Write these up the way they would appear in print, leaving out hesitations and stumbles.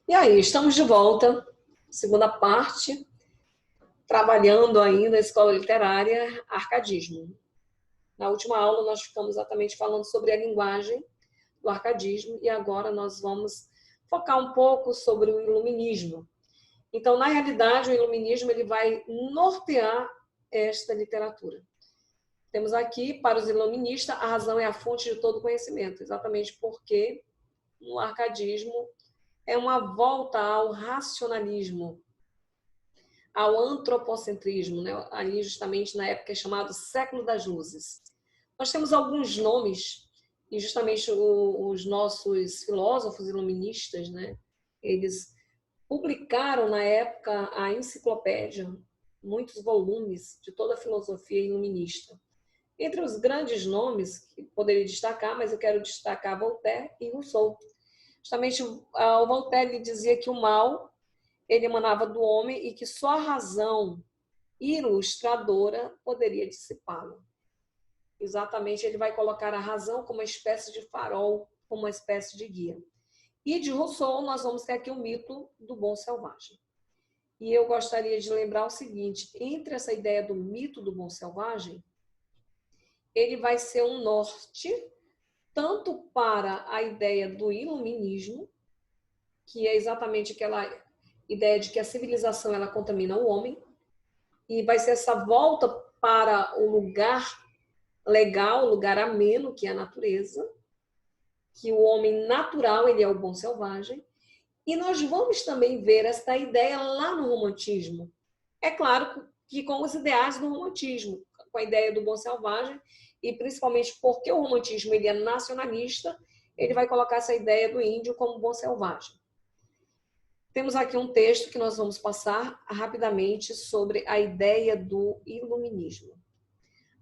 E aí, estamos de volta, segunda parte, trabalhando ainda na escola literária Arcadismo. Na última aula nós ficamos exatamente falando sobre a linguagem do arcadismo e agora nós vamos focar um pouco sobre o iluminismo. Então, na realidade, o iluminismo ele vai nortear esta literatura. Temos aqui, para os iluministas, a razão é a fonte de todo conhecimento, exatamente porque no arcadismo é uma volta ao racionalismo, ao antropocentrismo, né? Ali justamente na época é chamado Século das Luzes. Nós temos alguns nomes, e justamente os nossos filósofos iluministas, né? Eles publicaram na época a enciclopédia, muitos volumes de toda a filosofia iluminista. Entre os grandes nomes que poderia destacar, mas eu quero destacar Voltaire e Rousseau. Justamente o Voltaire dizia que o mal ele emanava do homem e que só a razão ilustradora poderia dissipá-lo. Exatamente, ele vai colocar a razão como uma espécie de farol, como uma espécie de guia. E de Rousseau, nós vamos ter aqui o mito do bom selvagem. E eu gostaria de lembrar o seguinte, entre essa ideia do mito do bom selvagem, ele vai ser um norte tanto para a ideia do iluminismo, que é exatamente aquela ideia de que a civilização ela contamina o homem, e vai ser essa volta para o lugar legal, o lugar ameno, que é a natureza, que o homem natural ele é o bom selvagem, e nós vamos também ver essa ideia lá no romantismo. É claro que com os ideais do romantismo, com a ideia do bom selvagem, e principalmente porque o romantismo ele é nacionalista, ele vai colocar essa ideia do índio como bom selvagem. Temos aqui um texto que nós vamos passar rapidamente sobre a ideia do iluminismo.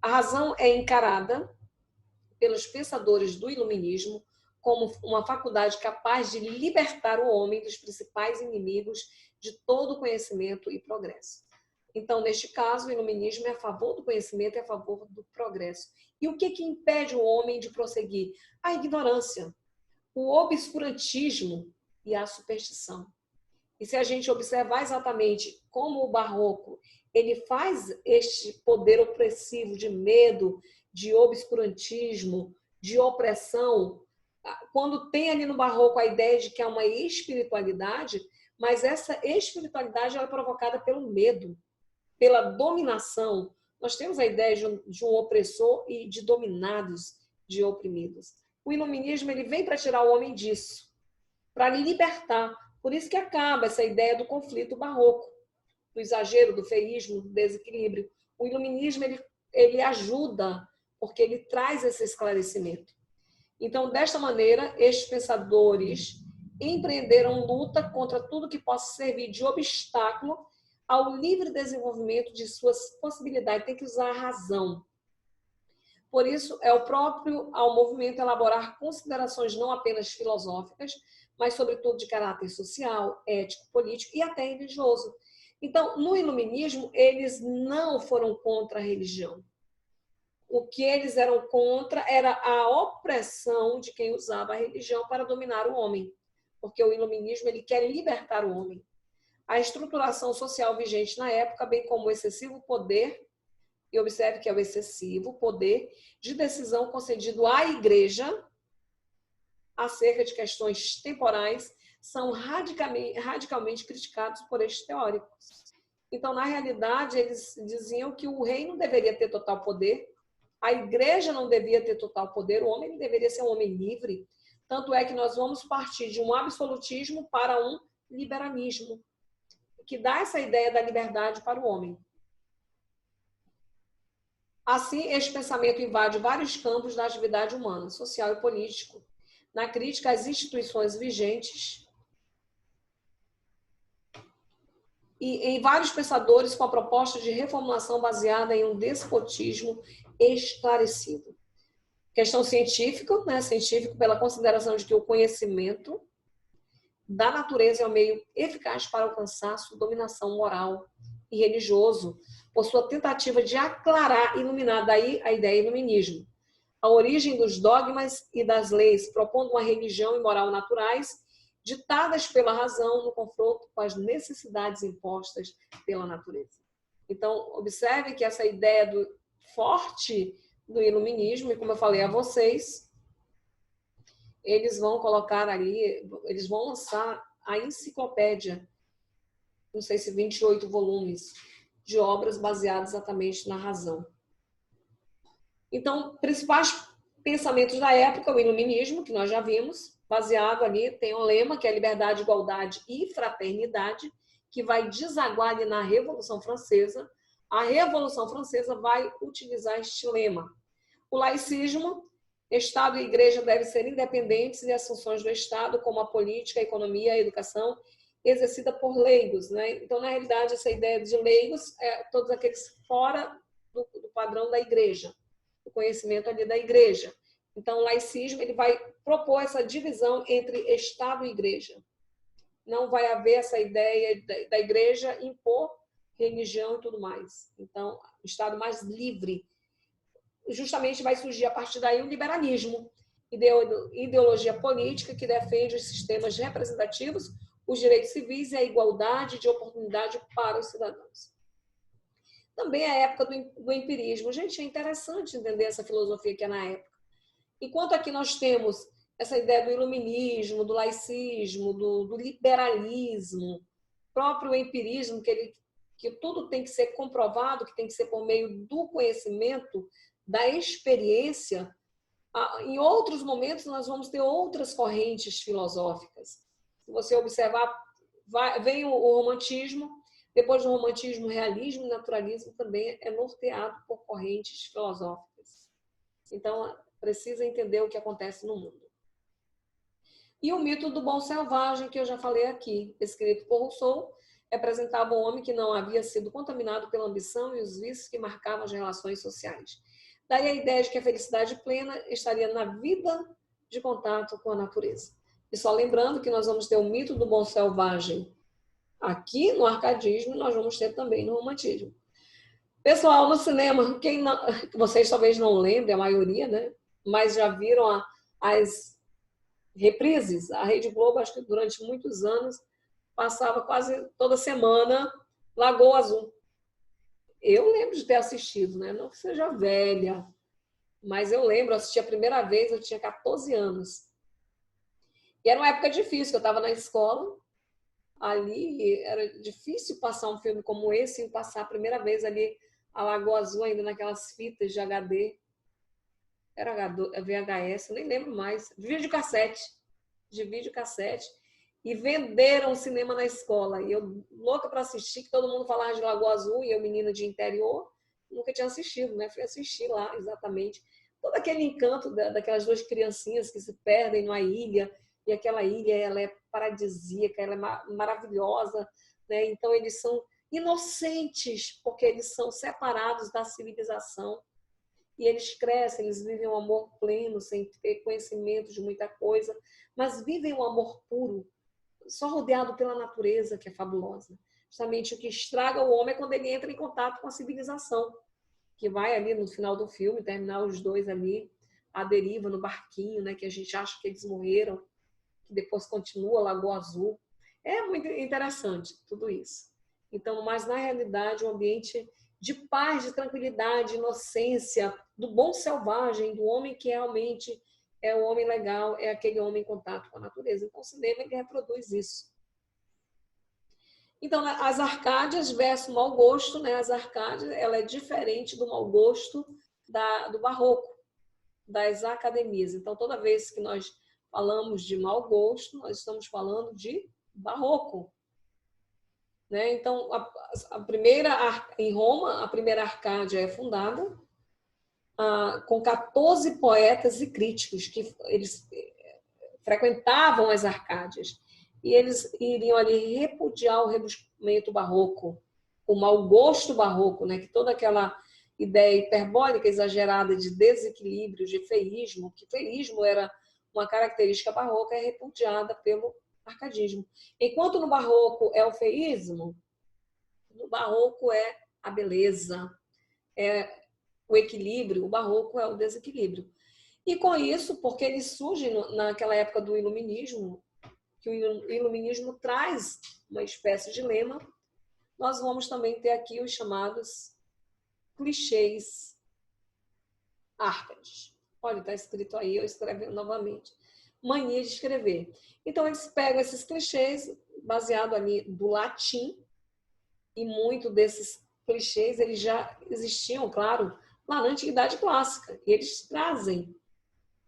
A razão é encarada pelos pensadores do iluminismo como uma faculdade capaz de libertar o homem dos principais inimigos de todo o conhecimento e progresso. Então, neste caso, o iluminismo é a favor do conhecimento e a favor do progresso. E o que impede o homem de prosseguir? A ignorância, o obscurantismo e a superstição. E se a gente observar exatamente como o barroco ele faz este poder opressivo de medo, de obscurantismo, de opressão, quando tem ali no barroco a ideia de que há uma espiritualidade, mas essa espiritualidade ela é provocada pelo medo, pela dominação. Nós temos a ideia de um opressor e de dominados, de oprimidos. O iluminismo ele vem para tirar o homem disso, para libertar. Por isso que acaba essa ideia do conflito barroco, do exagero, do feísmo, do desequilíbrio. O iluminismo ele ajuda, porque ele traz esse esclarecimento. Então, desta maneira, estes pensadores empreenderam luta contra tudo que possa servir de obstáculo ao livre desenvolvimento de suas possibilidades. Tem que usar a razão. Por isso, é o próprio ao movimento elaborar considerações não apenas filosóficas, mas, sobretudo, de caráter social, ético, político e até religioso. Então, no iluminismo, eles não foram contra a religião. O que eles eram contra era a opressão de quem usava a religião para dominar o homem, porque o iluminismo ele quer libertar o homem. A estruturação social vigente na época, bem como o excessivo poder, e observe que é o excessivo poder de decisão concedido à igreja acerca de questões temporais, são radicalmente criticados por estes teóricos. Então, na realidade, eles diziam que o rei não deveria ter total poder, a igreja não devia ter total poder, o homem deveria ser um homem livre. Tanto é que nós vamos partir de um absolutismo para um liberalismo, que dá essa ideia da liberdade para o homem. Assim, este pensamento invade vários campos da atividade humana, social e político, na crítica às instituições vigentes e em vários pensadores com a proposta de reformulação baseada em um despotismo esclarecido. Questão científica, né? Científico pela consideração de que o conhecimento da natureza é o meio eficaz para alcançar sua dominação moral e religioso, por sua tentativa de aclarar, iluminar, daí a ideia iluminismo, a origem dos dogmas e das leis, propondo uma religião e moral naturais ditadas pela razão no confronto com as necessidades impostas pela natureza. Então, observe que essa ideia do forte do iluminismo, e como eu falei a vocês, eles vão colocar ali, eles vão lançar a enciclopédia, não sei se 28 volumes, de obras baseadas exatamente na razão. Então, principais pensamentos da época, o iluminismo, que nós já vimos, baseado ali, tem um lema que é liberdade, igualdade e fraternidade, que vai desaguar ali na Revolução Francesa. A Revolução Francesa vai utilizar este lema. O laicismo, Estado e Igreja devem ser independentes e as funções do Estado, como a política, a economia, a educação, exercida por leigos, né? Então, na realidade, essa ideia de leigos é todos aqueles fora do padrão da Igreja, do conhecimento ali da Igreja. Então, o laicismo ele vai propor essa divisão entre Estado e Igreja. Não vai haver essa ideia da Igreja impor religião e tudo mais. Então, o Estado mais livre. Justamente vai surgir a partir daí o liberalismo, ideologia política que defende os sistemas representativos, os direitos civis e a igualdade de oportunidade para os cidadãos. Também a época do empirismo. Gente, é interessante entender essa filosofia que é na época. Enquanto aqui nós temos essa ideia do iluminismo, do laicismo, do liberalismo, próprio empirismo, que tudo tem que ser comprovado, que tem que ser por meio do conhecimento, da experiência, em outros momentos nós vamos ter outras correntes filosóficas. Se você observar, vem o romantismo, depois do romantismo, o realismo e o naturalismo também é norteado por correntes filosóficas. Então, precisa entender o que acontece no mundo. E o mito do bom selvagem, que eu já falei aqui, escrito por Rousseau, representava um homem que não havia sido contaminado pela ambição e os vícios que marcavam as relações sociais. Daí a ideia de que a felicidade plena estaria na vida de contato com a natureza. E só lembrando que nós vamos ter o mito do bom selvagem aqui no arcadismo, nós vamos ter também no romantismo. Pessoal, no cinema, vocês talvez não lembrem, a maioria, né? Mas já viram as reprises. A Rede Globo, acho que durante muitos anos, passava quase toda semana Lagoa Azul. Eu lembro de ter assistido, né? Não que seja velha, mas eu lembro, assisti a primeira vez, eu tinha 14 anos. E era uma época difícil, eu estava na escola, ali era difícil passar um filme como esse e passar a primeira vez ali a Lagoa Azul, ainda naquelas fitas de HD. Era VHS, eu nem lembro mais. De videocassete. E venderam cinema na escola. E eu, louca para assistir, que todo mundo falava de Lagoa Azul, e eu, menina de interior, nunca tinha assistido, né? Fui assistir lá, exatamente. Todo aquele encanto daquelas duas criancinhas que se perdem numa ilha, e aquela ilha, ela é paradisíaca, ela é maravilhosa, né? Então, eles são inocentes, porque eles são separados da civilização. E eles crescem, eles vivem um amor pleno, sem ter conhecimento de muita coisa, mas vivem um amor puro, só rodeado pela natureza, que é fabulosa. Justamente o que estraga o homem é quando ele entra em contato com a civilização, que vai ali no final do filme, terminar os dois ali, à deriva, no barquinho, né, que a gente acha que eles morreram, que depois continua Lagoa Azul. É muito interessante tudo isso. Então, mas na realidade, um ambiente de paz, de tranquilidade, de inocência, do bom selvagem, do homem que realmente é o homem legal, é aquele homem em contato com a natureza. Então, o cinema ele reproduz isso. Então, as Arcádias versus o mau gosto, né? As Arcádias, ela é diferente do mau gosto do barroco, das academias. Então, toda vez que nós falamos de mau gosto, nós estamos falando de barroco. Né? Então, em Roma, a primeira Arcádia é fundada com 14 poetas e críticos que eles frequentavam as Arcádias. E eles iriam ali repudiar o rebuscamento barroco, o mau gosto barroco, né? Que toda aquela ideia hiperbólica, exagerada de desequilíbrio, de feísmo, que feísmo era uma característica barroca, é repudiada pelo arcadismo. Enquanto no barroco é o feísmo, no barroco é a beleza, é o equilíbrio, o barroco é o desequilíbrio. E com isso, porque ele surge naquela época do iluminismo, que o iluminismo traz uma espécie de lema, nós vamos também ter aqui os chamados clichês Árcades. Olha, está escrito aí, eu escrevo novamente. Mania de escrever. Então, eles pegam esses clichês, baseado ali do latim, e muito desses clichês, eles já existiam, claro, lá na Antiguidade Clássica. E eles trazem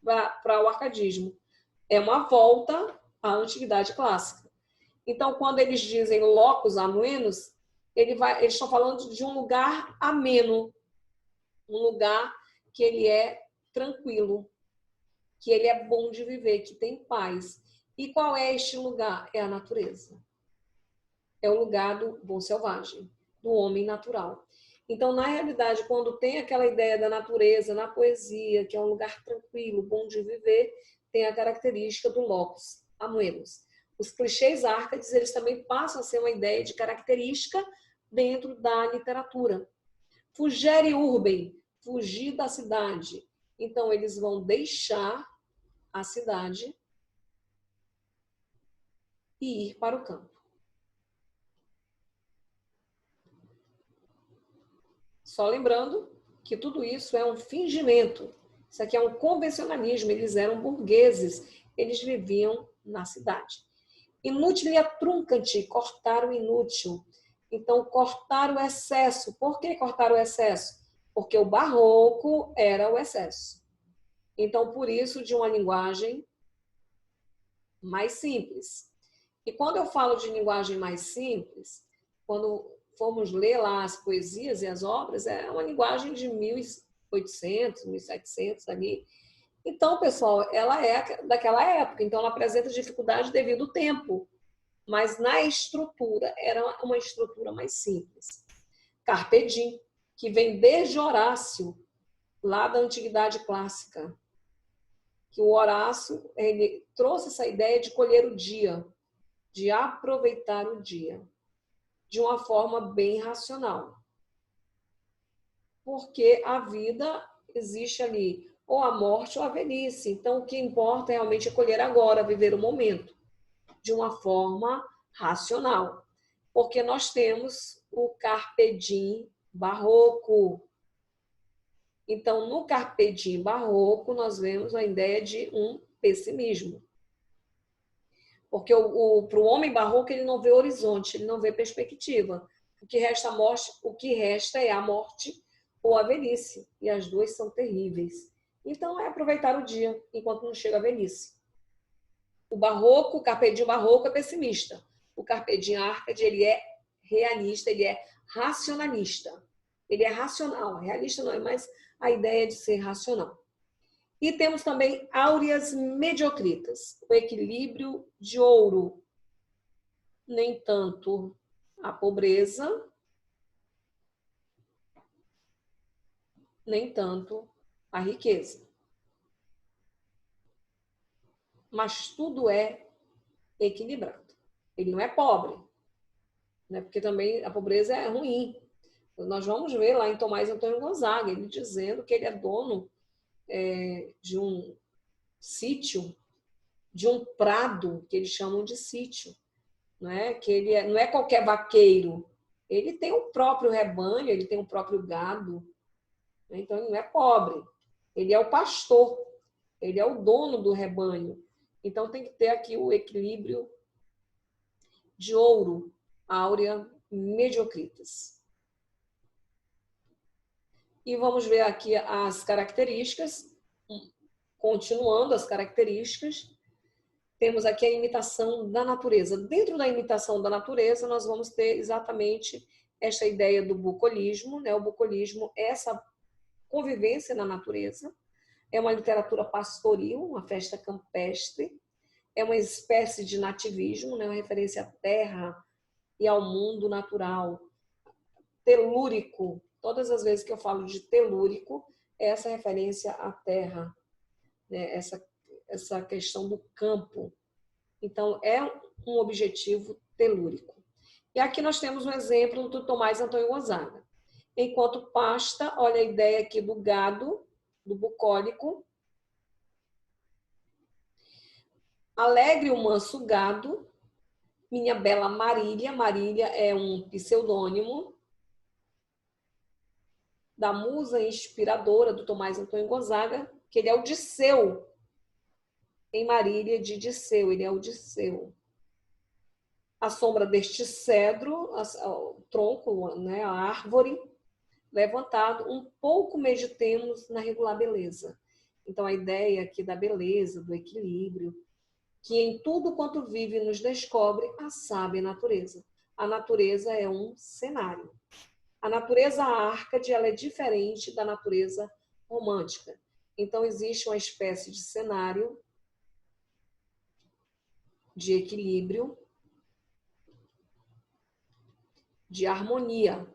para o arcadismo. É uma volta à Antiguidade Clássica. Então, quando eles dizem locus amenus, eles estão falando de um lugar ameno, um lugar que ele é tranquilo, que ele é bom de viver, que tem paz. E qual é este lugar? É a natureza. É o lugar do bom selvagem, do homem natural. Então, na realidade, quando tem aquela ideia da natureza na poesia, que é um lugar tranquilo, bom de viver, tem a característica do locus amenus. Os clichês árcades, eles também passam a ser uma ideia de característica dentro da literatura. Fugere urbem, fugir da cidade. Então, eles vão deixar a cidade e ir para o campo. Só lembrando que tudo isso é um fingimento. Isso aqui é um convencionalismo. Eles eram burgueses. Eles viviam na cidade. Inutilia truncant, cortar o inútil. Então, cortar o excesso. Por que cortar o excesso? Porque o barroco era o excesso. Então, por isso, de uma linguagem mais simples. E quando eu falo de linguagem mais simples, quando formos ler lá as poesias e as obras, é uma linguagem de 1800, 1700 ali. Então, pessoal, ela é daquela época, então ela apresenta dificuldade devido ao tempo. Mas na estrutura, era uma estrutura mais simples. Carpe diem, que vem desde Horácio, lá da Antiguidade Clássica. Que o Horácio, ele trouxe essa ideia de colher o dia, de aproveitar o dia, de uma forma bem racional. Porque a vida existe ali, ou a morte ou a velhice. Então, o que importa realmente é colher agora, viver o momento, de uma forma racional. Porque nós temos o carpe diem barroco. Então, no carpe diem barroco, nós vemos a ideia de um pessimismo. Porque para o homem barroco, ele não vê horizonte, ele não vê perspectiva. O que resta, o que resta é a morte ou a velhice. E as duas são terríveis. Então, é aproveitar o dia enquanto não chega a velhice. O barroco, o carpe diem barroco é pessimista. O carpe diem árcade, ele é realista, ele é racionalista. Ele é racional. Realista não é mais a ideia de ser racional. E temos também áureas mediocritas, o equilíbrio de ouro. Nem tanto a pobreza, nem tanto a riqueza. Mas tudo é equilibrado. Ele não é pobre, né? Porque também a pobreza é ruim. Nós vamos ver lá em Tomás Antônio Gonzaga, ele dizendo que ele é dono de um sítio, de um prado, que eles chamam de sítio. Né? Que ele não é qualquer vaqueiro. Ele tem o próprio rebanho, ele tem o próprio gado. Né? Então, ele não é pobre. Ele é o pastor. Ele é o dono do rebanho. Então, tem que ter aqui o equilíbrio de ouro, áurea mediocritas. E vamos ver aqui as características. Continuando as características, temos aqui a imitação da natureza. Dentro da imitação da natureza, nós vamos ter exatamente esta ideia do bucolismo. Né? O bucolismo é essa convivência na natureza. É uma literatura pastoril, uma festa campestre. É uma espécie de nativismo, né? Uma referência à terra e ao mundo natural. Telúrico. Todas as vezes que eu falo de telúrico, é essa referência à terra. Né? Essa questão do campo. Então, é um objetivo telúrico. E aqui nós temos um exemplo do Tomás Antônio Gonzaga. Enquanto pasta, olha a ideia aqui do gado, do bucólico. Alegre o manso gado, minha bela Marília. Marília é um pseudônimo da musa inspiradora do Tomás Antônio Gonzaga, que ele é o Disseu, em Marília de Disseu, ele é o Disseu. A sombra deste cedro, o tronco, né, a árvore, levantado, um pouco meditemos na regular beleza. Então, a ideia aqui da beleza, do equilíbrio, que em tudo quanto vive nos descobre a sábia natureza. A natureza é um cenário. A natureza árcade, ela é diferente da natureza romântica. Então, existe uma espécie de cenário de equilíbrio, de harmonia.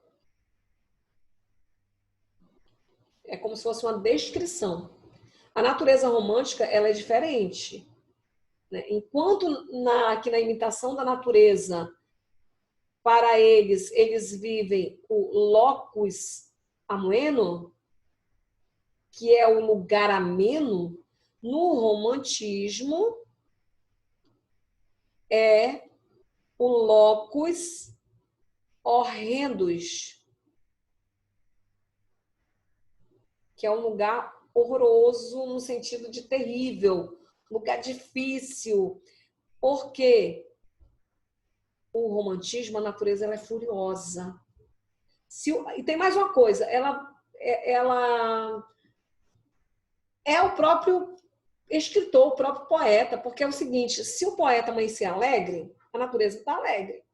É como se fosse uma descrição. A natureza romântica, ela é diferente. Enquanto aqui na imitação da natureza, para eles vivem o locus amoeno, que é o lugar ameno, no romantismo é o locus horrendus, que é um lugar horroroso no sentido de terrível, lugar difícil. Por quê? O romantismo, a natureza, ela é furiosa. E tem mais uma coisa, ela é o próprio escritor, o próprio poeta, porque é o seguinte, se o poeta amanhecer alegre, a natureza está alegre.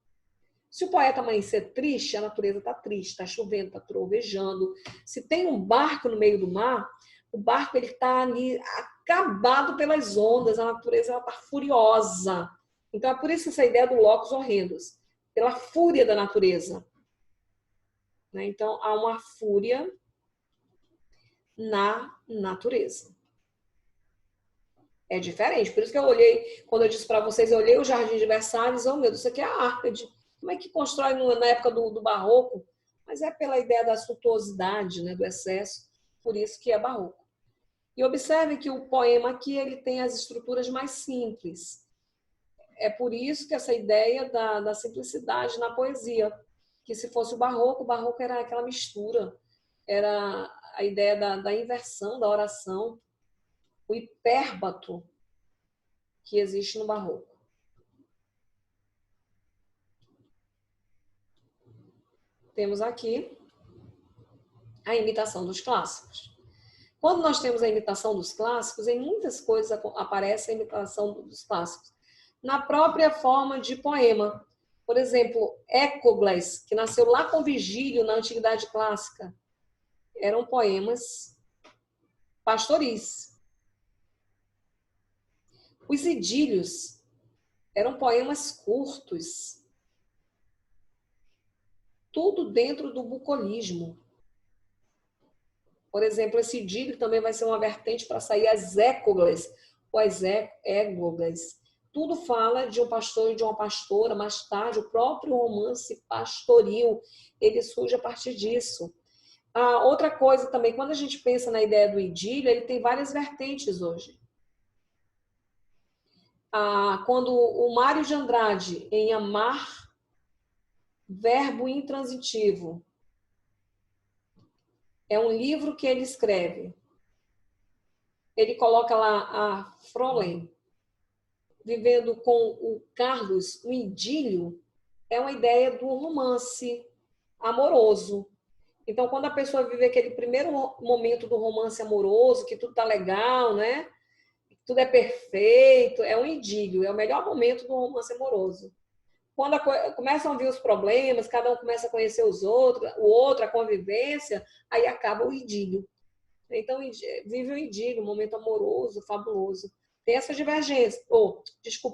Se o poeta amanhecer triste, a natureza está triste, está chovendo, está trovejando. Se tem um barco no meio do mar, o barco está ali acabado pelas ondas, a natureza está furiosa. Então, é por isso essa ideia do locus horrendus, pela fúria da natureza. Então, há uma fúria na natureza. É diferente. Por isso que eu olhei, quando eu disse para vocês, eu olhei o Jardim de Versalhes, oh meu Deus, isso aqui é a Árcade. Como é que constrói na época do Barroco? Mas é pela ideia da suntuosidade, né, do excesso, por isso que é Barroco. E observe que o poema aqui ele tem as estruturas mais simples. É por isso que essa ideia da simplicidade na poesia, que se fosse o Barroco era aquela mistura, era a ideia da inversão da oração, o hipérbato que existe no Barroco. Temos aqui a imitação dos clássicos. Quando nós temos a imitação dos clássicos, em muitas coisas aparece a imitação dos clássicos. Na própria forma de poema. Por exemplo, Écogles, que nasceu lá com Virgílio na Antiguidade Clássica, eram poemas pastoris. Os idílios eram poemas curtos. Tudo dentro do bucolismo. Por exemplo, esse idílio também vai ser uma vertente para sair as écogles, ou as églogas. Tudo fala de um pastor e de uma pastora. Mais tarde, o próprio romance pastoril, ele surge a partir disso. Outra coisa também, quando a gente pensa na ideia do idílio, ele tem várias vertentes hoje. Quando o Mário de Andrade, em Amar, verbo intransitivo, é um livro que ele escreve. Ele coloca lá a Frolen vivendo com o Carlos, um idílio, é uma ideia do romance amoroso. Então, quando a pessoa vive aquele primeiro momento do romance amoroso, que tudo tá legal, né? Tudo é perfeito, é um idílio, é o melhor momento do romance amoroso. Quando começam a vir os problemas, cada um começa a conhecer o outro, a convivência, aí acaba o idílio. Então, vive o idílio, um momento amoroso, fabuloso. Tem essa divergência,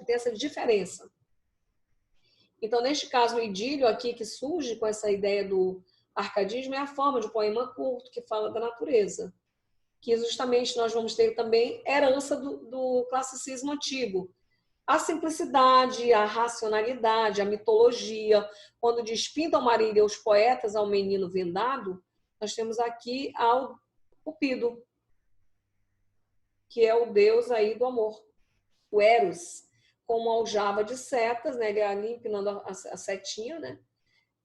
tem essa diferença. Então, neste caso, o idílio aqui que surge com essa ideia do arcadismo é a forma de um poema curto que fala da natureza. Que justamente nós vamos ter também herança do classicismo antigo. A simplicidade, a racionalidade, a mitologia. Quando diz pintam Marília os poetas ao menino vendado, nós temos aqui ao Cupido, que é o deus aí do amor, o Eros. como aljava de setas, né? Ele ali empinando a setinha, né?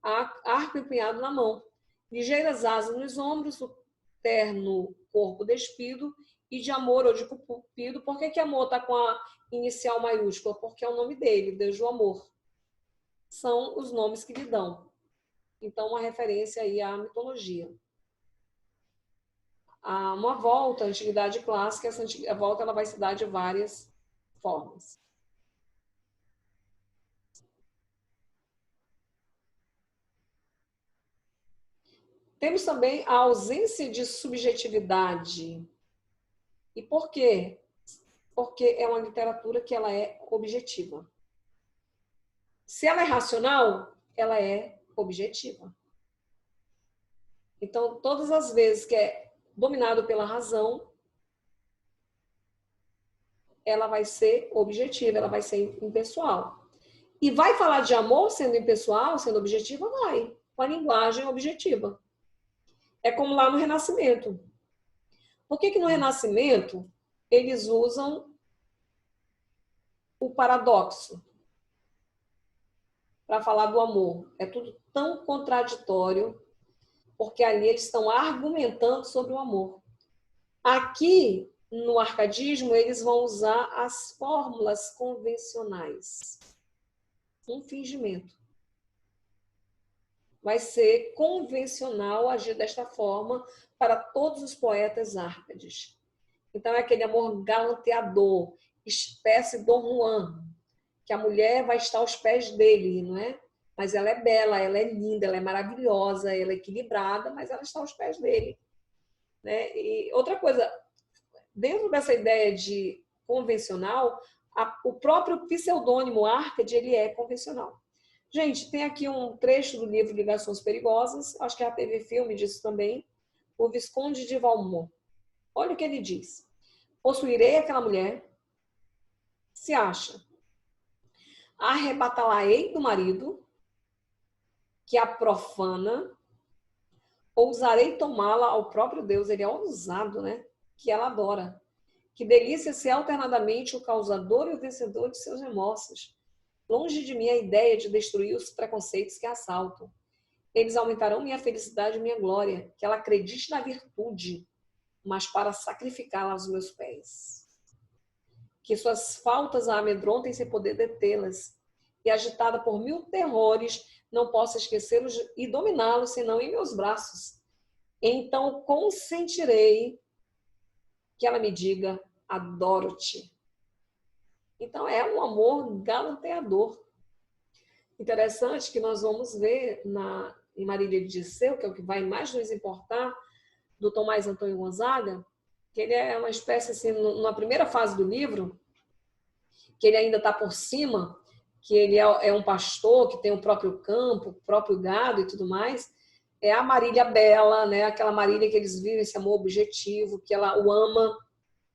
Arco empunhado na mão. Ligeiras asas nos ombros, o terno corpo despido e de amor ou de cupido. Por que amor está com a inicial maiúscula? Porque é o nome dele, Deus do amor. São os nomes que lhe dão. Então, uma referência aí à mitologia. Uma volta à antiguidade clássica, essa volta ela vai se dar de várias formas. Temos também a ausência de subjetividade. E por quê? Porque é uma literatura que ela é objetiva. Se ela é racional, ela é objetiva. Então, todas as vezes que é dominado pela razão, ela vai ser objetiva, ela vai ser impessoal. E vai falar de amor sendo impessoal, sendo objetiva? Vai, com a linguagem objetiva. É como lá no Renascimento. Por que no Renascimento eles usam o paradoxo para falar do amor? É tudo tão contraditório, porque ali eles estão argumentando sobre o amor. Aqui, no arcadismo, eles vão usar as fórmulas convencionais. Um fingimento. Vai ser convencional agir desta forma para todos os poetas árcades. Então, é aquele amor galanteador, espécie Dom Juan, que a mulher vai estar aos pés dele, não é? Mas ela é bela, ela é linda, ela é maravilhosa, ela é equilibrada, mas ela está aos pés dele. Né? E outra coisa, dentro dessa ideia de convencional, o próprio pseudônimo Árcade, ele é convencional. Gente, tem aqui um trecho do livro Ligações Perigosas, acho que já teve filme disso também, o Visconde de Valmont. Olha o que ele diz. Possuirei aquela mulher, se acha. Arrebatá-la-ei do marido, que a profana, ousarei tomá-la ao próprio Deus, ele é ousado, né? Que ela adora. Que delícia ser alternadamente o causador e o vencedor de seus remorsos. Longe de mim a ideia de destruir os preconceitos que a assaltam. Eles aumentarão minha felicidade e minha glória, que ela acredite na virtude, mas para sacrificá-la aos meus pés. Que suas faltas a amedrontem sem poder detê-las, e agitada por mil terrores, não possa esquecê-los e dominá-los, senão em meus braços. Então consentirei que ela me diga, adoro-te. Então é um amor galanteador. Interessante que nós vamos ver em Marília de Dirceu, que é o que vai mais nos importar, do Tomás Antônio Gonzaga, que ele é uma espécie, assim, na primeira fase do livro, que ele ainda está por cima, que ele é um pastor, que tem o próprio campo, o próprio gado e tudo mais, é a Marília bela, né? Aquela Marília que eles vivem esse amor objetivo, que ela o ama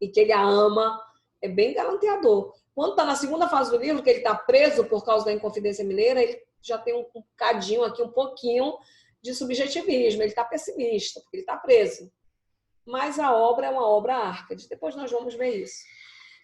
e que ele a ama, é bem galanteador. Quando está na segunda fase do livro, que ele está preso por causa da Inconfidência Mineira, ele já tem um cadinho aqui, um pouquinho de subjetivismo, ele está pessimista, porque ele está preso. Mas a obra é uma obra Árcade, depois nós vamos ver isso.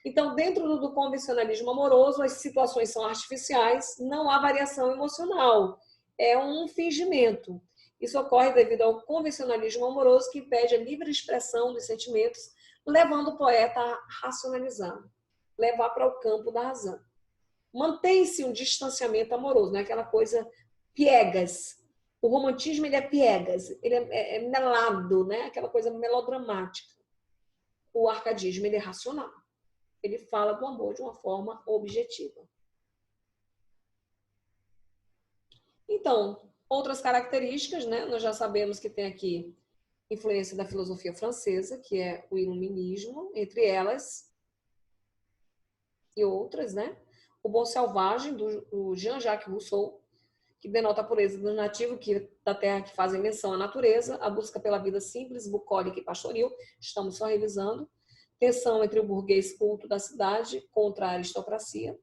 Então, dentro do convencionalismo amoroso, as situações são artificiais, não há variação emocional, é um fingimento. Isso ocorre devido ao convencionalismo amoroso que impede a livre expressão dos sentimentos, levando o poeta a racionalizar, levar para o campo da razão. Mantém-se um distanciamento amoroso, não é aquela coisa piegas. O romantismo ele é piegas, ele é melado, né? Aquela coisa melodramática. O arcadismo ele é racional. Ele fala do amor de uma forma objetiva. Então, outras características, né? Nós já sabemos que tem aqui influência da filosofia francesa, que é o iluminismo, entre elas e outras, né? O Bom Selvagem, do Jean-Jacques Rousseau, que denota a pureza do nativo da terra que fazem menção à natureza, a busca pela vida simples, bucólica e pastoril, estamos só revisando, tensão entre o burguês culto da cidade contra a aristocracia.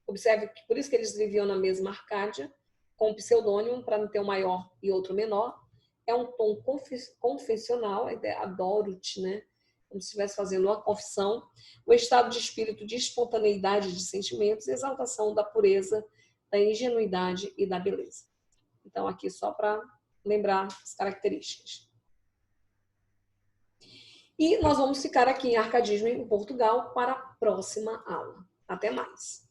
Observe que por isso que eles viviam na mesma Arcádia, com pseudônimo, para não ter um maior e outro menor. É um tom confessional, a ideia adoro-te, né? como se estivesse fazendo uma confissão, o estado de espírito de espontaneidade de sentimentos e exaltação da pureza, da ingenuidade e da beleza. Então, aqui só para lembrar as características. E nós vamos ficar aqui em Arcadismo em Portugal para a próxima aula. Até mais!